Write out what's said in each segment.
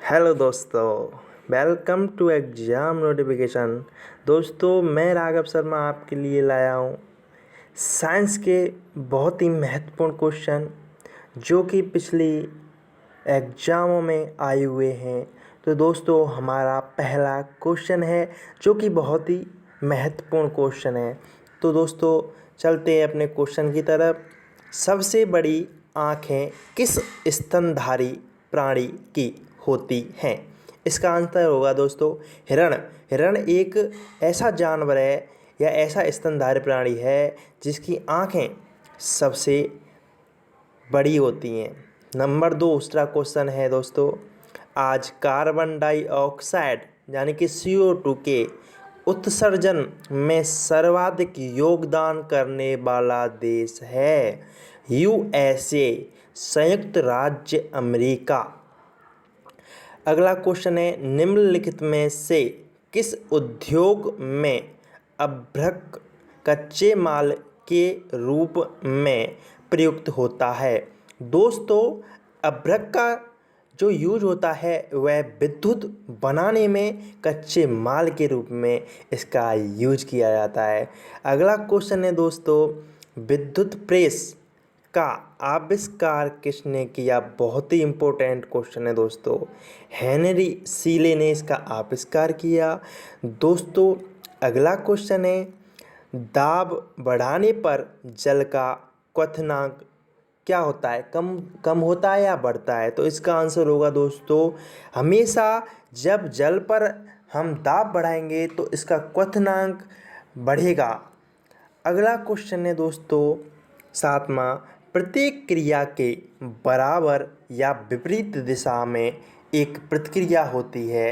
Hello दोस्तों, welcome to exam notification. दोस्तों, मैं राघव शर्मा आपके लिए लाया हूँ साइंस के बहुत ही महत्वपूर्ण क्वेश्चन जो कि पिछली एग्ज़ामों में आए हुए हैं। तो दोस्तों, हमारा पहला क्वेश्चन है जो कि बहुत ही महत्वपूर्ण क्वेश्चन है। तो दोस्तों, चलते हैं अपने क्वेश्चन की तरफ। सबसे बड़ी आँखें किस स्तनधारी प्राणी की होती हैं? इसका आंसर होगा दोस्तों हिरण। हिरण एक ऐसा जानवर है या ऐसा स्तनधारी प्राणी है जिसकी आँखें सबसे बड़ी होती हैं। नंबर 2 दूसरा क्वेश्चन है दोस्तों, आज कार्बन डाइऑक्साइड यानी कि CO2 के उत्सर्जन में सर्वाधिक योगदान करने वाला देश है? USA, संयुक्त राज्य अमेरिका। अगला क्वेश्चन है, निम्नलिखित में से किस उद्योग में अभ्रक कच्चे माल के रूप में प्रयुक्त होता है? दोस्तों, अभ्रक का जो यूज होता है वह विद्युत बनाने में कच्चे माल के रूप में इसका यूज किया जाता है। अगला क्वेश्चन है दोस्तों, विद्युत प्रेस का आविष्कार किसने किया? बहुत ही इम्पोर्टेंट क्वेश्चन है दोस्तों। हेनरी सीले ने इसका आविष्कार किया। दोस्तों, अगला क्वेश्चन है, दाब बढ़ाने पर जल का क्वथनांक क्या होता है? कम होता है या बढ़ता है? तो इसका आंसर होगा दोस्तों, हमेशा जब जल पर हम दाब बढ़ाएंगे तो इसका क्वथनांक बढ़ेगा। अगला क्वेश्चन है दोस्तों, सातवां, प्रत्येक क्रिया के बराबर या विपरीत दिशा में एक प्रतिक्रिया होती है,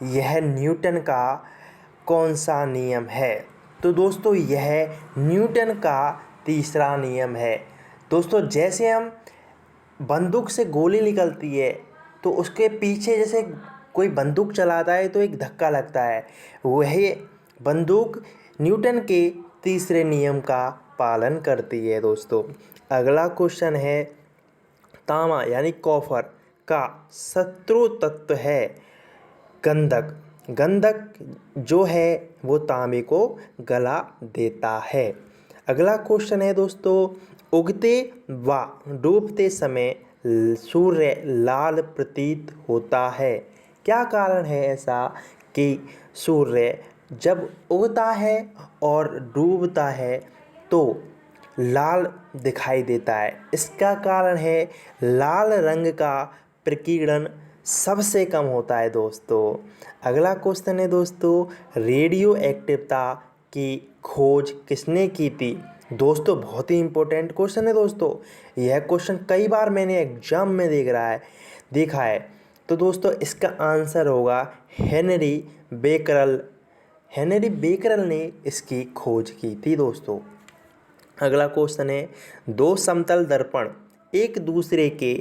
यह न्यूटन का कौन सा नियम है? तो दोस्तों, यह न्यूटन का तीसरा नियम है। दोस्तों, जैसे हम बंदूक से गोली निकलती है तो उसके पीछे जैसे कोई बंदूक चलाता है तो एक धक्का लगता है, वही बंदूक न्यूटन के तीसरे नियम का पालन करती है दोस्तों। अगला क्वेश्चन है, तांबा यानी कॉपर का शत्रु तत्व है गंधक। गंधक जो है वो तांबे को गला देता है। अगला क्वेश्चन है दोस्तों, उगते व डूबते समय सूर्य लाल प्रतीत होता है, क्या कारण है ऐसा कि सूर्य जब उगता है और डूबता है तो लाल दिखाई देता है? इसका कारण है लाल रंग का प्रकीर्णन सबसे कम होता है दोस्तों। अगला क्वेश्चन है दोस्तों, रेडियो एक्टिवता की खोज किसने की थी? दोस्तों, बहुत ही इम्पोर्टेंट क्वेश्चन है दोस्तों। यह क्वेश्चन कई बार मैंने एग्जाम में देखा है। तो दोस्तों, इसका आंसर होगा हेनरी बेकरल। हेनरी बेकरल ने इसकी खोज की थी दोस्तों। अगला क्वेश्चन है, दो समतल दर्पण एक दूसरे के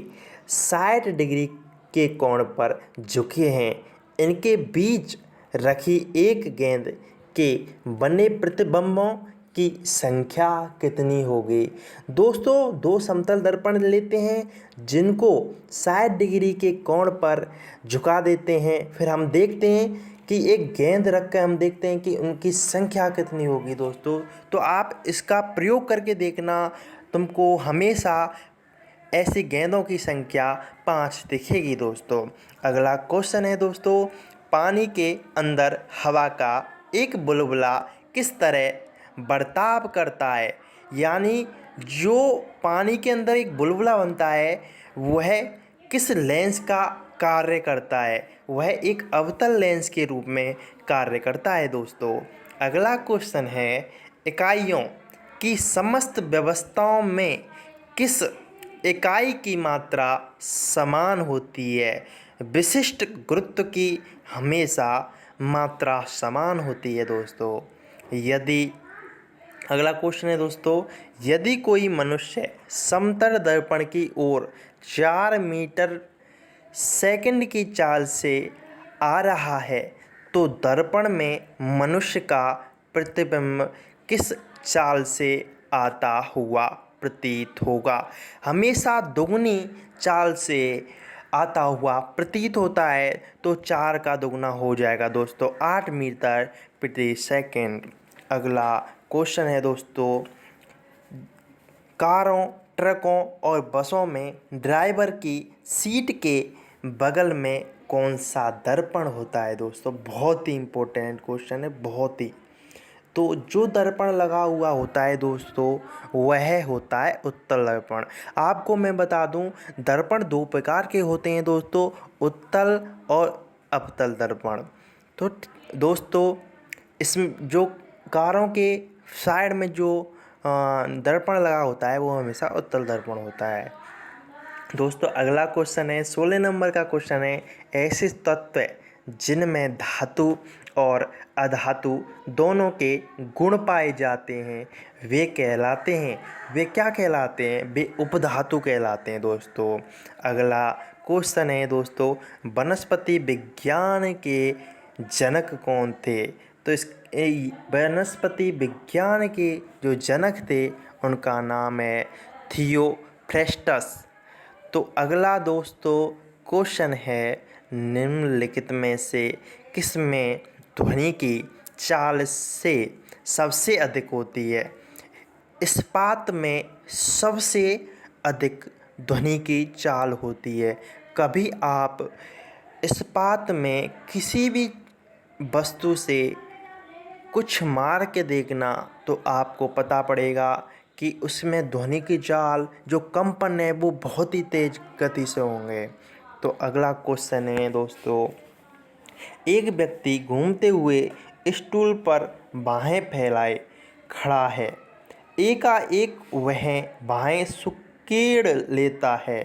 60 डिग्री के कोण पर झुके हैं, इनके बीच रखी एक गेंद के बने प्रतिबिंबों की संख्या कितनी होगी? दोस्तों, दो समतल दर्पण लेते हैं जिनको 60 डिग्री के कोण पर झुका देते हैं, फिर हम देखते हैं कि एक गेंद रख कर हम देखते हैं कि उनकी संख्या कितनी होगी दोस्तों। तो आप इसका प्रयोग करके देखना, तुमको हमेशा ऐसी गेंदों की संख्या 5 दिखेगी दोस्तों। अगला क्वेश्चन है दोस्तों, पानी के अंदर हवा का एक बुलबुला किस तरह बर्ताव करता है? यानी जो पानी के अंदर एक बुलबुला बनता है वह किस लेंस का कार्य करता है? वह एक अवतल लेंस के रूप में कार्य करता है दोस्तों। अगला क्वेश्चन है, इकाइयों की समस्त व्यवस्थाओं में किस इकाई की मात्रा समान होती है? विशिष्ट गुरुत्व की हमेशा मात्रा समान होती है दोस्तों। अगला क्वेश्चन है दोस्तों, यदि कोई मनुष्य समतल दर्पण की ओर 4 मीटर सेकंड की चाल से आ रहा है तो दर्पण में मनुष्य का प्रतिबिंब किस चाल से आता हुआ प्रतीत होगा? हमेशा दोगुनी चाल से आता हुआ प्रतीत होता है तो 4 का दुगना हो जाएगा दोस्तों 8 मीटर प्रति सेकंड। अगला क्वेश्चन है दोस्तों, कारों, ट्रकों और बसों में ड्राइवर की सीट के बगल में कौन सा दर्पण होता है दोस्तों? बहुत ही इम्पोर्टेंट क्वेश्चन है, बहुत ही। तो जो दर्पण लगा हुआ होता है दोस्तों वह होता है उत्तल दर्पण। आपको मैं बता दूं, दर्पण 2 प्रकार के होते हैं दोस्तों, उत्तल और अवतल दर्पण। तो दोस्तों इसमें जो कारों के साइड में जो दर्पण लगा होता है वो हमेशा उत्तल दर्पण होता है। दोस्तों अगला क्वेश्चन है 16 नंबर का क्वेश्चन है, ऐसे तत्व जिनमें धातु और अधातु दोनों के गुण पाए जाते हैं वे कहलाते हैं, वे क्या कहलाते हैं? वे उपधातु कहलाते हैं दोस्तों। अगला क्वेश्चन है दोस्तों, वनस्पति विज्ञान के जनक कौन थे? तो इस वनस्पति विज्ञान के जो जनक थे उनका नाम है थियोफ्रेस्टस। तो अगला दोस्तों क्वेश्चन है, निम्नलिखित में से किस में ध्वनि की चाल से सबसे अधिक होती है? इस्पात में सबसे अधिक ध्वनि की चाल होती है। कभी आप इस्पात में किसी भी वस्तु से कुछ मार के देखना तो आपको पता पड़ेगा कि उसमें ध्वनि की चाल जो कंपन है वो बहुत ही तेज गति से होंगे। तो अगला क्वेश्चन है दोस्तों, एक व्यक्ति घूमते हुए स्टूल पर बाहें फैलाए खड़ा है, एकाएक वह बाहें सुकेड़ लेता है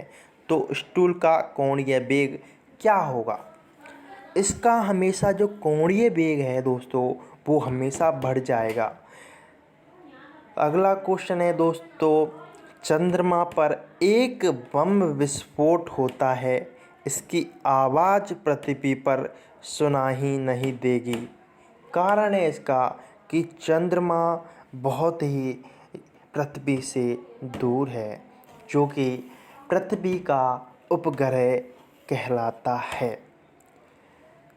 तो स्टूल का कोणीय वेग क्या होगा? इसका हमेशा जो कोणीय वेग है दोस्तों वो हमेशा बढ़ जाएगा। अगला क्वेश्चन है दोस्तों, चंद्रमा पर एक बम विस्फोट होता है, इसकी आवाज़ पृथ्वी पर सुनाई नहीं देगी। कारण है इसका कि चंद्रमा बहुत ही पृथ्वी से दूर है, जो कि पृथ्वी का उपग्रह कहलाता है।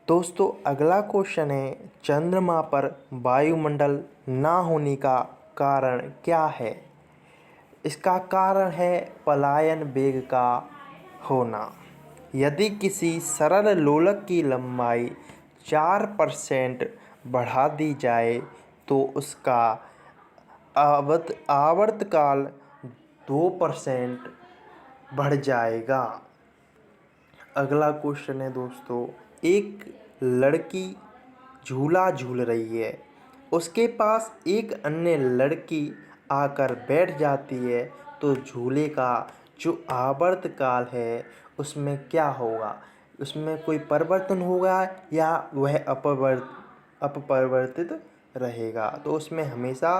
दोस्तों अगला क्वेश्चन है, चंद्रमा पर वायुमंडल ना होने का कारण क्या है? इसका कारण है पलायन वेग का होना। यदि किसी सरल लोलक की लंबाई 4% बढ़ा दी जाए तो उसका आवर्तकाल 2% बढ़ जाएगा। अगला क्वेश्चन है दोस्तों, एक लड़की झूला झूल रही है, उसके पास एक अन्य लड़की आकर बैठ जाती है तो झूले का जो आवर्तकाल है उसमें क्या होगा? उसमें कोई परिवर्तन होगा या वह अपरिवर्तित रहेगा? तो उसमें हमेशा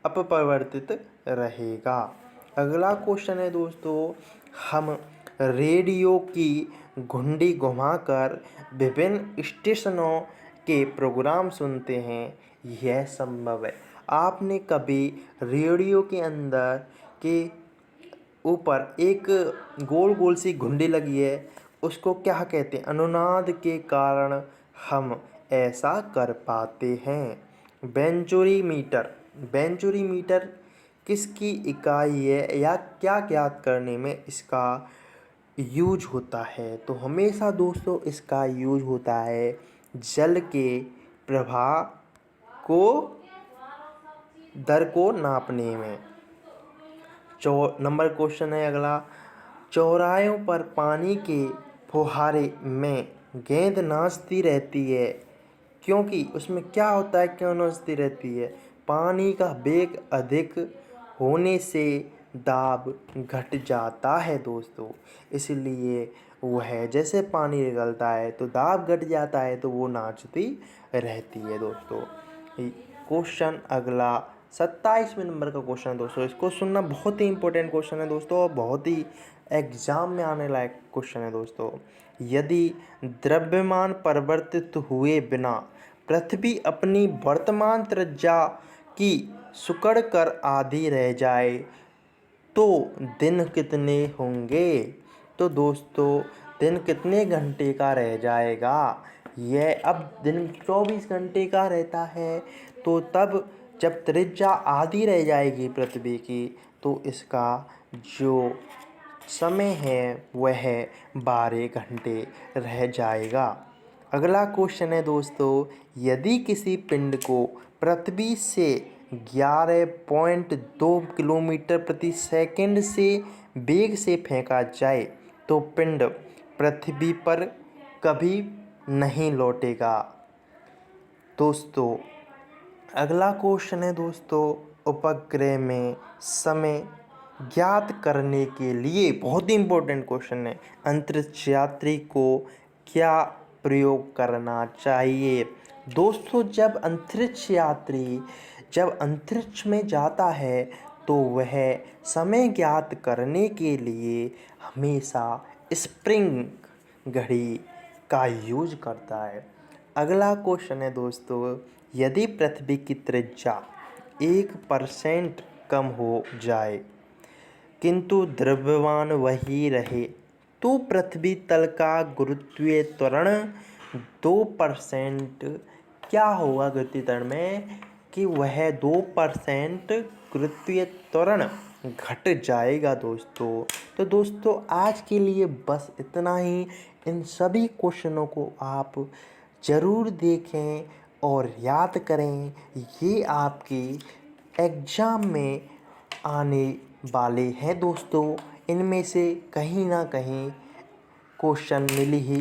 अपरिवर्तित रहेगा। अगला क्वेश्चन है दोस्तों, हम रेडियो की घुंडी घुमाकर विभिन्न स्टेशनों के प्रोग्राम सुनते हैं, यह संभव है। आपने कभी रेडियो के अंदर के ऊपर एक गोल गोल सी घुंडी लगी है, उसको क्या कहते हैं? अनुनाद के कारण हम ऐसा कर पाते हैं। बेंचुरीमीटर, बेंचुरीमीटर किसकी इकाई है या क्या ज्ञात करने में इसका यूज होता है? तो हमेशा दोस्तों इसका यूज होता है जल के प्रवाह को दर को नापने में। नंबर क्वेश्चन है अगला, चौराहों पर पानी के फुहारे में गेंद नाचती रहती है, क्योंकि उसमें क्या होता है, क्यों नाचती रहती है? पानी का वेग अधिक होने से दाब घट जाता है दोस्तों, इसलिए वह जैसे पानी निकलता है तो दाब घट जाता है तो वो नाचती रहती है दोस्तों। क्वेश्चन अगला 27वें नंबर का क्वेश्चन है दोस्तों, इसको सुनना बहुत ही इंपॉर्टेंट क्वेश्चन है दोस्तों और बहुत ही एग्जाम में आने लायक क्वेश्चन है दोस्तों। यदि द्रव्यमान परिवर्तित हुए बिना पृथ्वी अपनी वर्तमान त्रिज्या की सिकुड़ कर आधी रह जाए तो दिन कितने होंगे? तो दोस्तों दिन कितने घंटे का रह जाएगा। यह अब दिन 24 घंटे का रहता है, तो तब जब त्रिज्या आधी रह जाएगी पृथ्वी की, तो इसका जो समय है वह 12 घंटे रह जाएगा। अगला क्वेश्चन है दोस्तों, यदि किसी पिंड को पृथ्वी से 11.2 किलोमीटर प्रति सेकंड से वेग से फेंका जाए तो पिंड पृथ्वी पर कभी नहीं लौटेगा। दोस्तों अगला क्वेश्चन है दोस्तों, उपग्रह में समय ज्ञात करने के लिए, बहुत ही इम्पोर्टेंट क्वेश्चन है, अंतरिक्ष यात्री को क्या प्रयोग करना चाहिए। दोस्तों जब अंतरिक्ष यात्री जब अंतरिक्ष में जाता है तो वह समय ज्ञात करने के लिए हमेशा स्प्रिंग घड़ी का यूज करता है। अगला क्वेश्चन है दोस्तों, यदि पृथ्वी की त्रिज्या 1% कम हो जाए किंतु द्रव्यमान वही रहे तो पृथ्वी तल का गुरुत्वीय त्वरण 2% क्या होगा गुरुत्वीय त्वरण में, कि वह 2% गुरुत्वीय त्वरण घट जाएगा दोस्तों। तो दोस्तों आज के लिए बस इतना ही। इन सभी क्वेश्चनों को आप ज़रूर देखें और याद करें, ये आपके एग्ज़ाम में आने वाले हैं दोस्तों। इनमें से कहीं ना कहीं क्वेश्चन मिल ही